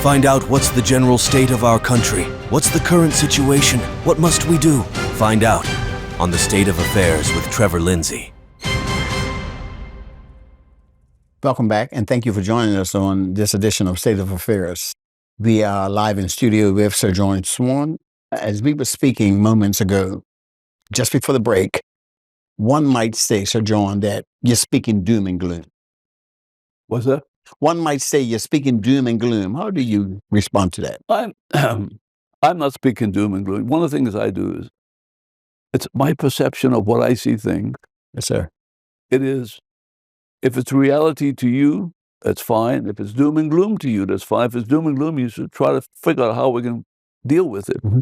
Find out what's the general state of our country. What's the current situation? What must we do? Find out on The State of Affairs with Trevor Lindsay. Welcome back, and thank you for joining us on this edition of State of Affairs. We are live in studio with Sir John Swan. As we were speaking moments ago, just before the break, one might say, Sir John, that you're speaking doom and gloom. What's that? One might say you're speaking doom and gloom. How do you respond to that? I'm not speaking doom and gloom. One of the things I do is, it's my perception of what I see things. Yes, sir. It is, if it's reality to you, that's fine. If it's doom and gloom to you, that's fine. If it's doom and gloom, you should try to figure out how we can deal with it. Mm-hmm.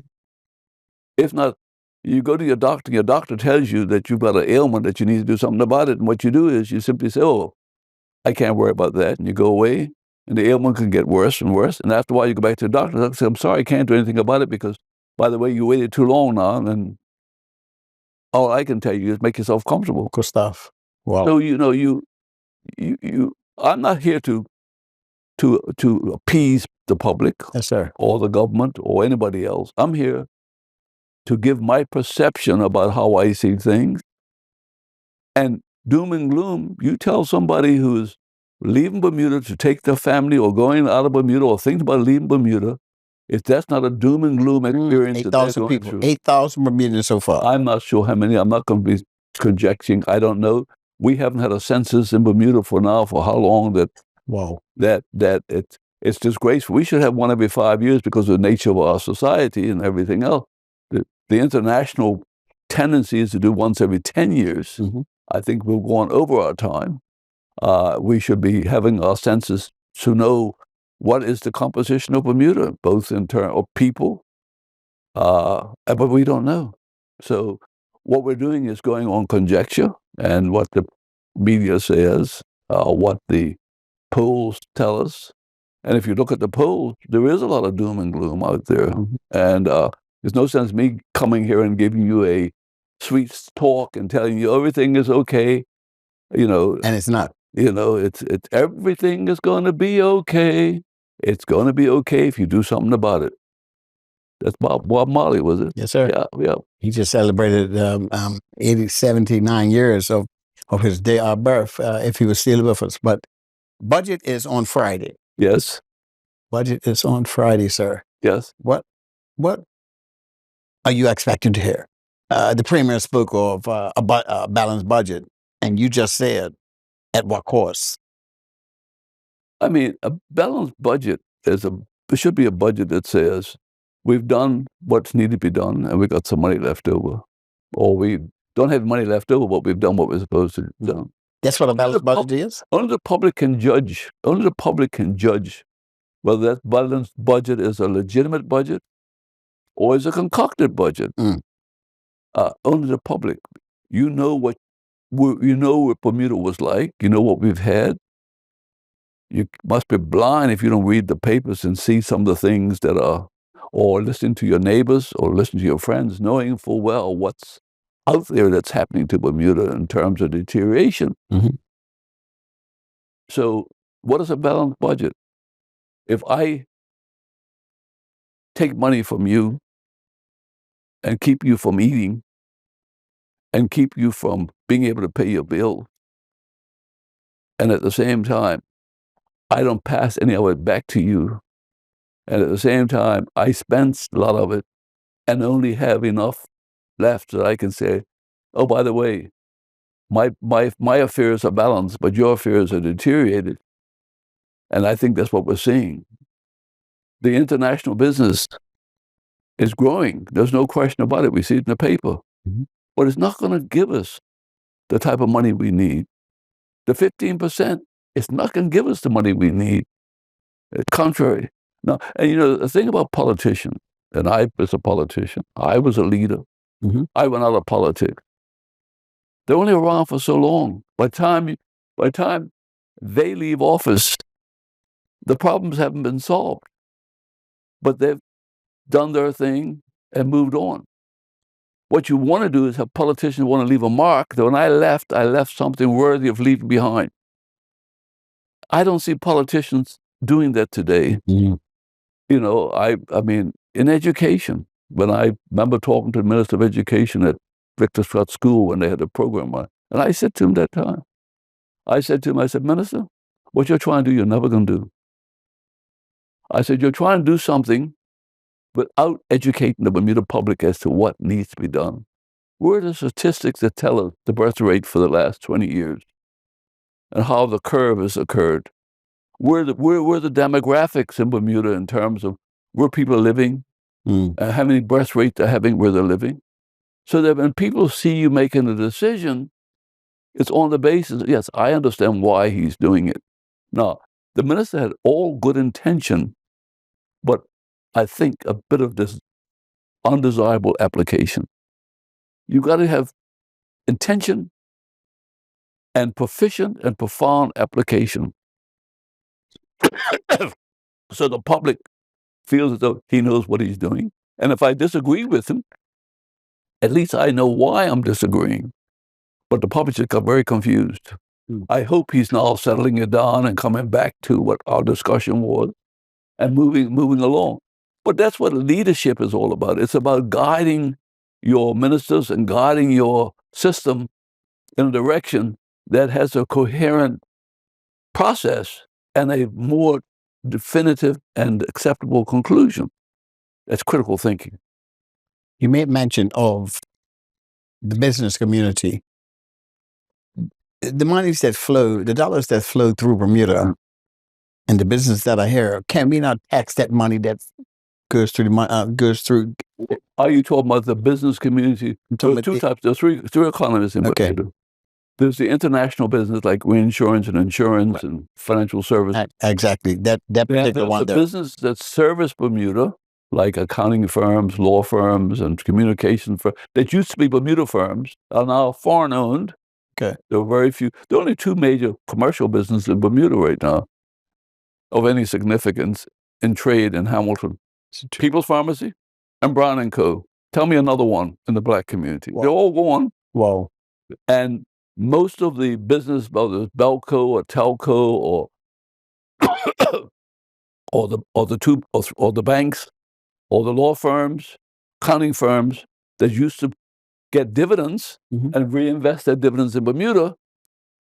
If not, you go to your doctor tells you that you've got an ailment, that you need to do something about it, and what you do is you simply say, oh, I can't worry about that, and you go away, and the ailment can get worse and worse, and after a while you go back to the doctor and say, I'm sorry, I can't do anything about it because, by the way, you waited too long now, and all I can tell you is make yourself comfortable. Good stuff. Wow. So, I'm not here to appease the public, Yes, sir. or the government or anybody else. I'm here to give my perception about how I see things. And doom and gloom, you tell somebody who's leaving Bermuda to take their family or going out of Bermuda or thinking about leaving Bermuda, if that's not a doom and gloom experience, 8,000 people, 8,000 Bermudians so far. I'm not sure how many. I'm not going to be conjecturing. I don't know. We haven't had a census in Bermuda for how long that. Wow. That it's disgraceful. We should have one every 5 years because of the nature of our society and everything else. The international tendency is to do once every 10 years. Mm-hmm. I think we've gone over our time. We should be having our census to know what is the composition of Bermuda, both in terms of people, but we don't know. So what we're doing is going on conjecture and what the media says, what the polls tell us. And if you look at the polls, there is a lot of doom and gloom out there. Mm-hmm. And there's no sense me coming here and giving you a sweet talk and telling you everything is okay, And it's not. It's everything is going to be okay. It's going to be okay if you do something about it. That's Bob Marley, was it? Yes, sir. Yeah. He just celebrated 79 years of his day of birth, if he was still with us. But budget is on Friday. Yes. Budget is on Friday, sir. Yes. What are you expecting to hear? The premier spoke of a balanced budget, and you just said, at what cost? I mean, a balanced budget there should be a budget that says we've done what's needed to be done, and we've got some money left over, or we don't have money left over, but we've done what we're supposed to do. Done. That's what a balanced budget is. Only the public can judge. Only the public can judge whether that balanced budget is a legitimate budget or is a concocted budget. Only the public. You know what Bermuda was like. You know what we've had. You must be blind if you don't read the papers and see some of the things that are, or listen to your neighbors or listen to your friends, knowing full well what's out there that's happening to Bermuda in terms of deterioration. Mm-hmm. So what is a balanced budget? If I take money from you and keep you from eating and keep you from being able to pay your bill, and at the same time, I don't pass any of it back to you, and at the same time, I spend a lot of it and only have enough left that I can say, oh, by the way, my affairs are balanced, but your affairs are deteriorated. And I think that's what we're seeing. The international business is growing. There's no question about it. We see it in the paper. Mm-hmm. But it's not going to give us the type of money we need. The 15%, it's not going to give us the money we need. It's contrary. No, and the thing about politicians, and I was a politician, I was a leader, mm-hmm. I went out of politics. They're only around for so long. By the time they leave office, the problems haven't been solved. But they've done their thing and moved on. What you want to do is have politicians want to leave a mark that when I left something worthy of leaving behind. I don't see politicians doing that today. Mm-hmm. I mean, in education, when I remember talking to the Minister of Education at Victor Scott School when they had a program on it, and I said to him that time, I said, Minister, what you're trying to do, you're never going to do. I said, you're trying to do something without educating the Bermuda public as to what needs to be done. Where are the statistics that tell us the birth rate for the last 20 years and how the curve has occurred? Where are the demographics in Bermuda in terms of where people are living, how many birth rates they're having where they're living? So that when people see you making a decision, it's on the basis, yes, I understand why he's doing it. Now, the minister had all good intention, but I think a bit of this undesirable application. You got to have intention and proficient and profound application. So the public feels as though he knows what he's doing. And if I disagree with him, at least I know why I'm disagreeing. But the public just got very confused. I hope he's now settling it down and coming back to what our discussion was and moving along. But that's what leadership is all about. It's about guiding your ministers and guiding your system in a direction that has a coherent process and a more definitive and acceptable conclusion. That's critical thinking. You made mention of the business community. The monies that flow, the dollars that flow through Bermuda and the business that are here, can we not tax that money that goes through goes through? Are you talking about the business community? There are two types. There's three economies in Bermuda. There's the international business like reinsurance and insurance and financial services. Exactly. That particular one. The business that service Bermuda, like accounting firms, law firms, and communication firms, that used to be Bermuda firms, are now foreign-owned. Okay. There are very few. There are only two major commercial businesses in Bermuda right now of any significance in trade in Hamilton. People's Pharmacy and Brown & Co. Tell me another one in the black community. Wow. They're all gone. Wow. And most of the business, whether it's Belco or Telco or the banks or the law firms, accounting firms that used to get dividends and reinvest their dividends in Bermuda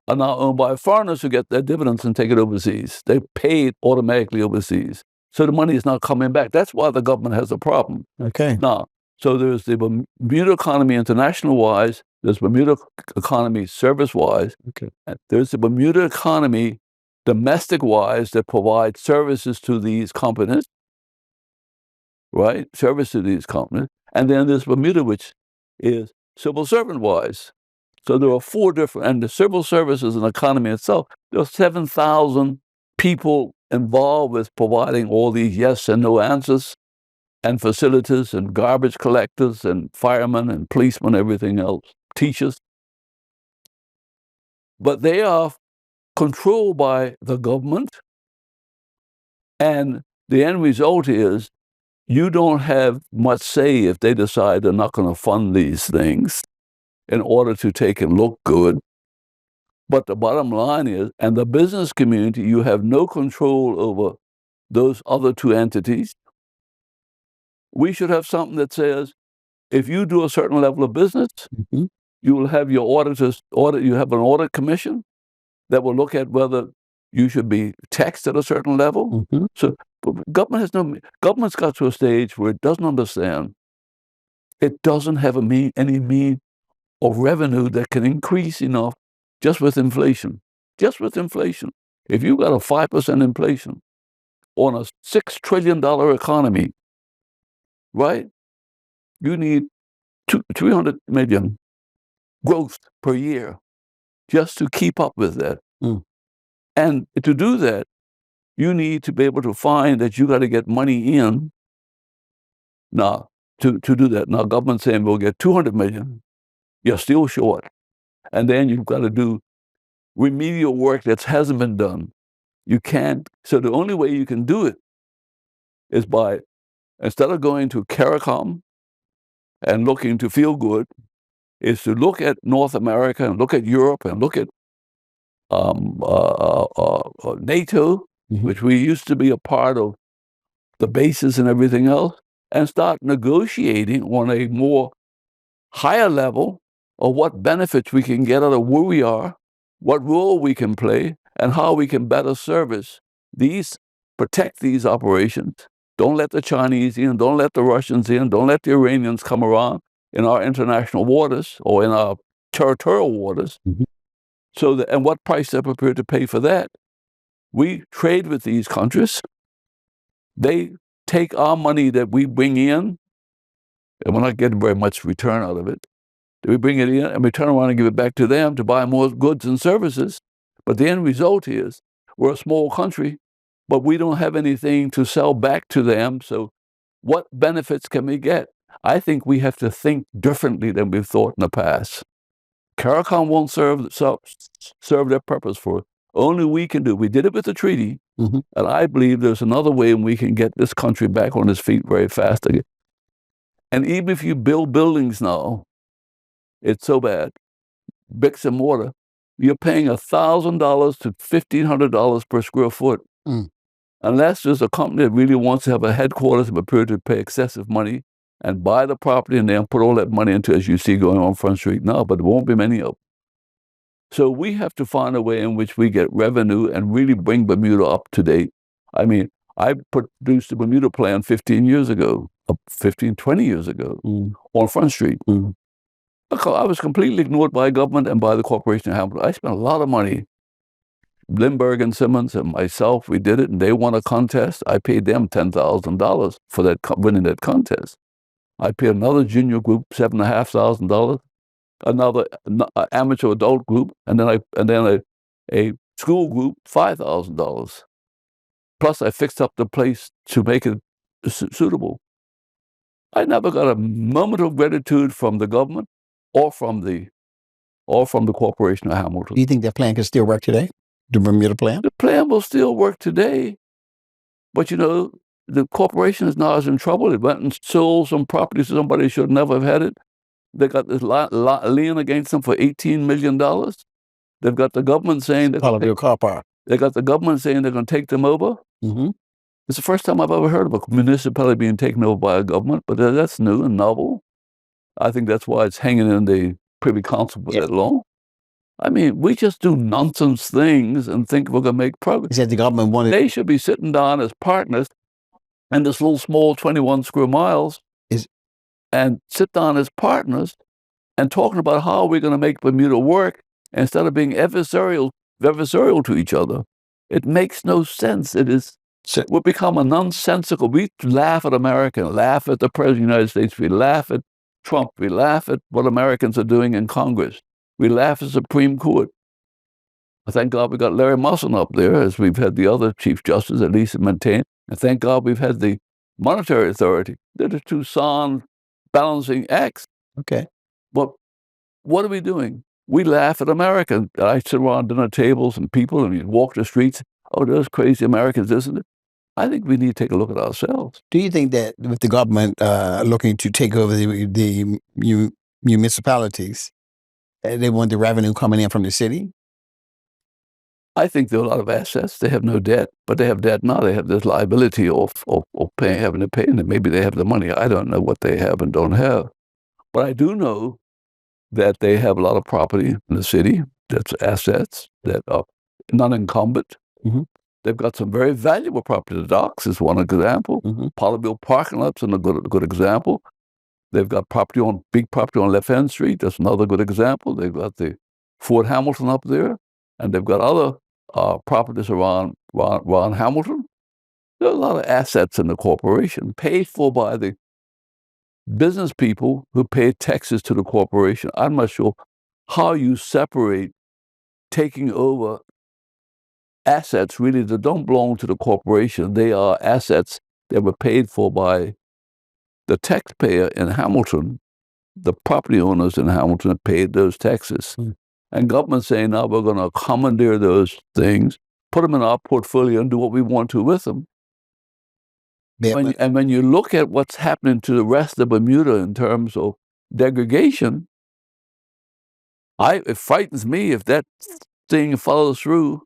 are now owned by foreigners who get their dividends and take it overseas. They pay it automatically overseas. So the money is not coming back. That's why the government has a problem. Okay. Now, so there's the Bermuda economy international-wise, there's Bermuda economy service-wise, and there's the Bermuda economy domestic-wise that provides services to these companies, right? Service to these companies. And then there's Bermuda, which is civil servant-wise. So there are four different, and the civil service is an economy itself. There are 7,000 people involved with providing all these yes and no answers and facilities and garbage collectors and firemen and policemen, everything else, teachers. But they are controlled by the government, and the end result is you don't have much say if they decide they're not going to fund these things in order to take and look good. But the bottom line is, and the business community, you have no control over those other two entities. We should have something that says, if you do a certain level of business, you will have your auditors you have an audit commission that will look at whether you should be taxed at a certain level. So government's got to a stage where it doesn't understand. It doesn't have any means of revenue that can increase enough just with inflation. Just with inflation. If you've got a 5% inflation on a $6 trillion economy, right? You need 300 million growth per year just to keep up with that. And to do that, you need to be able to find that you got to get money in now to do that. Now, government's saying we'll get 200 million. You're still short. And then you've got to do remedial work that hasn't been done. You can't. So the only way you can do it is by, instead of going to CARICOM and looking to feel good, is to look at North America and look at Europe and look at NATO, which we used to be a part of the bases and everything else, and start negotiating on a more higher level of what benefits we can get out of where we are, what role we can play, and how we can better protect these operations. Don't let the Chinese in, don't let the Russians in, don't let the Iranians come around in our international waters or in our territorial waters. Mhm. And what price they're prepared to pay for that. We trade with these countries. They take our money that we bring in, and we're not getting very much return out of it. We bring it in and we turn around and give it back to them to buy more goods and services. But the end result is we're a small country, but we don't have anything to sell back to them. So what benefits can we get? I think we have to think differently than we've thought in the past. CARICOM won't serve their purpose for it. Only we can do. We did it with the treaty, Mhm. and I believe there's another way we can get this country back on its feet very fast again. And even if you build buildings now, it's so bad, bricks and mortar, you're paying $1,000 to $1,500 per square foot. Mm. Unless there's a company that really wants to have a headquarters and prepared to pay excessive money and buy the property and then put all that money into, as you see going on Front Street now, but there won't be many of them. So we have to find a way in which we get revenue and really bring Bermuda up to date. I mean, I produced the Bermuda plan 15 years ago, 20 years ago, on Front Street. I was completely ignored by government and by the Corporation of Hamilton. I spent a lot of money. Lindbergh and Simmons and myself, we did it, and they won a contest. I paid them $10,000 for winning that contest. I paid another junior group $7,500, another amateur adult group, and then a school group $5,000. Plus, I fixed up the place to make it suitable. I never got a moment of gratitude from the government or from the Corporation of Hamilton. Do you think that plan can still work today? The Bermuda plan? The plan will still work today, but the corporation is now in trouble. It went and sold some property to somebody who should never have had it. They got this lien against them for $18 million. They've got the government saying Colorado car park. they got the government saying they're going to take them over. Mm-hmm. It's the first time I've ever heard of a municipality being taken over by a government, but that's new and novel. I think that's why it's hanging in the Privy Council for that long. I mean, we just do nonsense things and think we're going to make progress. He said the government wanted. They should be sitting down as partners in this little small 21 square miles and sit down as partners and talking about how we're going to make Bermuda work instead of being adversarial to each other. It makes no sense. We've become a nonsensical. We laugh at America, laugh at the President of the United States. We laugh at Trump. We laugh at what Americans are doing in Congress. We laugh at the Supreme Court. Thank God we got Larry Musson up there, as we've had the other Chief Justice, at least maintain. And thank God we've had the Monetary Authority. They're the two sound balancing acts. Okay. But what are we doing? We laugh at America. I sit around dinner tables and people, and you walk the streets. Oh, those crazy Americans, isn't it? I think we need to take a look at ourselves. Do you think that with the government looking to take over the municipalities, they want the revenue coming in from the city? I think there are a lot of assets. They have no debt, but they have debt now. They have this liability of having to pay, and maybe they have the money. I don't know what they have and don't have. But I do know that they have a lot of property in the city, that's assets that are non-incumbent. Mm-hmm. They've got some very valuable property. The docks is one example. Mm-hmm. Polyville parking lots is a good example. They've got big property on Left End Street. That's another good example. They've got the Fort Hamilton up there, and they've got other properties around Hamilton. There are a lot of assets in the corporation paid for by the business people who pay taxes to the corporation. I'm not sure how you separate taking over assets really that don't belong to the corporation. They are assets that were paid for by the taxpayer in Hamilton. The property owners in Hamilton paid those taxes. And government saying, now we're going to commandeer those things, put them in our portfolio and do what we want to with them. When you look at what's happening to the rest of Bermuda in terms of degradation, it frightens me if that thing follows through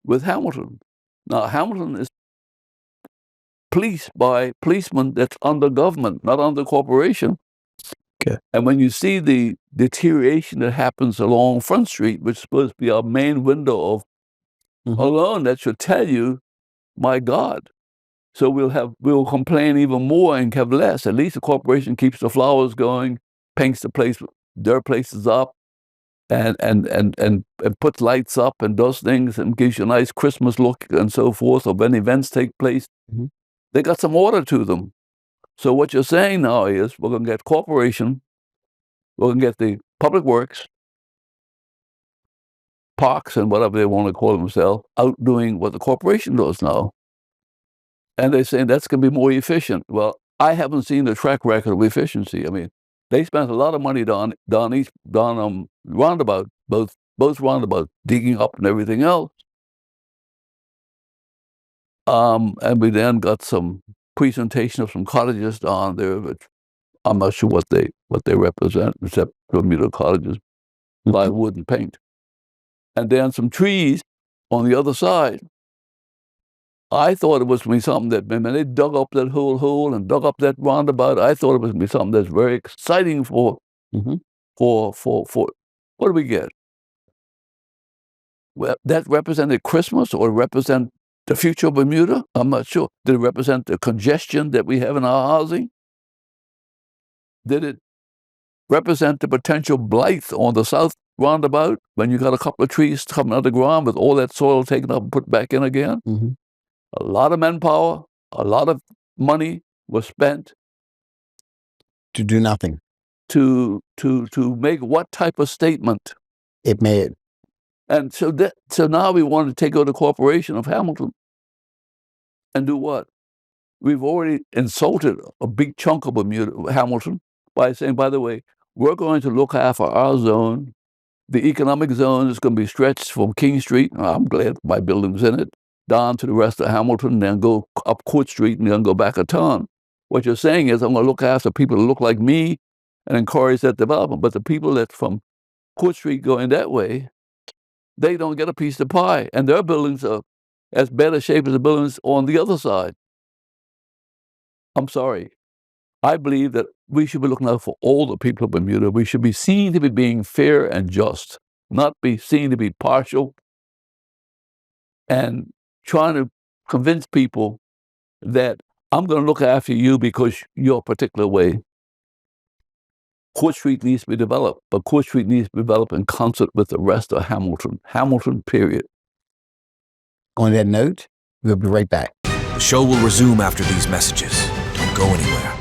with Hamilton. Now, Hamilton is policed by policemen that's under government, not under corporation. Okay. And when you see the deterioration that happens along Front Street, which is supposed to be our main window of alone, that should tell you, my God. So we'll complain even more and have less. At least the corporation keeps the flowers going, paints their places up, and puts lights up and does things and gives you a nice Christmas look and so forth. Or when events take place, they got some order to them. So what you're saying now is we're going to get corporation, we're going to get the public works, parks, and whatever they want to call themselves, out doing what the corporation does now. And they're saying that's going to be more efficient. Well, I haven't seen the track record of efficiency. I mean, they spent a lot of money down roundabout, both roundabouts, digging up and everything else. And we then got some presentation of some cottages down there, but I'm not sure what they represent, except Bermuda cottages, live wood and paint. And then some trees on the other side. I thought it was going to be something that, when they dug up that whole hole and dug up that roundabout, I thought it was going to be something that's very exciting for what do we get? Well, that represented Christmas or represent the future of Bermuda? I'm not sure. Did it represent the congestion that we have in our housing? Did it represent the potential blight on the south roundabout when you got a couple of trees coming out of the ground with all that soil taken up and put back in again? A lot of manpower, a lot of money was spent to do nothing. To make what type of statement? It made. And so now we want to take over the corporation of Hamilton and do what? We've already insulted a big chunk of Bermuda, Hamilton, by saying, by the way, we're going to look after our zone. The economic zone is going to be stretched from King Street, I'm glad my building's in it, down to the rest of Hamilton, then go up Court Street and then go back a ton. What you're saying is I'm going to look after people who look like me and encourage that development. But the people that from Court Street going that way, they don't get a piece of pie. And their buildings are as better shape as the buildings on the other side. I'm sorry. I believe that we should be looking out for all the people of Bermuda. We should be seen to be being fair and just, not be seen to be partial and trying to convince people that I'm going to look after you because you're a particular way. Court Street needs to be developed, but Court Street needs to be developed in concert with the rest of Hamilton. Hamilton, period. On that note, we'll be right back. The show will resume after these messages. Don't go anywhere.